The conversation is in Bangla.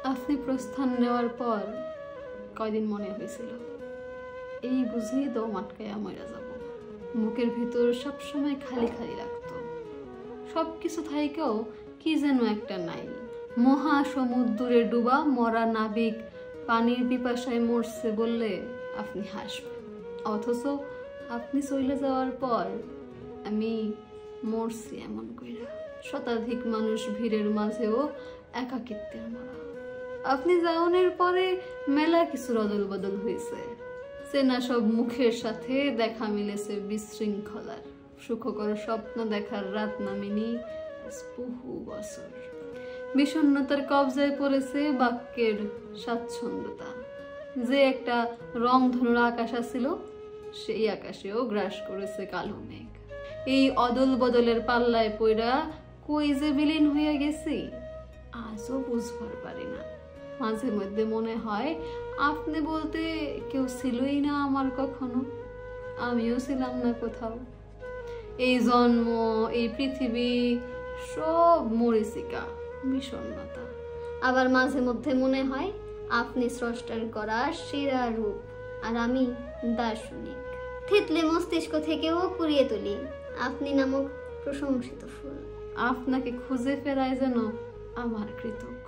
আপনি প্রস্থান নেওয়ার পর কয়দিন মনে হয়েছিল এই বুঝি দম আটকায়া মরে যাব। মুখের ভিতর সবসময় খালি খালি লাগতো। সবকিছু থাইকেও কি যেন একটা নাই। মহাসমুদ্রে ডুবা মরা নাবিক পানির পিপাসায় মরছে বললে আপনি হাসবেন, অথচ আপনি চলে যাওয়ার পর আমি মরছি এমন কইরা। শতাধিক মানুষ ভিড়ের মাঝেও একাকিত্বের মরা। আপনি যাওয়ার পরে মেলা কিছু রদল বদল হয়েছে। চেনা সব মুখের সাথে দেখা মিলেছে বিশৃঙ্খলার। সুখকর স্বপ্ন দেখার রাত নামেনি বহু বছর। বিষণ্ণতার কবজায় পড়েছে বাক্যের স্বাচ্ছন্দ্যতা। যে একটা রংধনুর আকাশ ছিল সেই আকাশেও গ্রাস করেছে কালো মেঘ। এই অদল বদলের পাল্লায় পইরা কই যে বিলীন হইয়া গেছি আজও বুঝবার পারি না। মাঝে মধ্যে মনে হয় আপনি বলতে কেউ ছিলই না আমার কখনো, আমিও ছিলাম না কোথাও। এই জন্ম, এই পৃথিবী সব মরিচিকা, বিষণ্ণতা। আবার মাঝে মধ্যে মনে হয় আপনি স্রষ্টার করা সেরা রূপ আর আমি দার্শনিক। থেতলে মস্তিষ্ক থেকেও কুড়িয়ে তুলি আপনি নামক প্রশংসিত ফুল। আপনাকে খুঁজে ফেরায় যেন আমার কৃতজ্ঞ।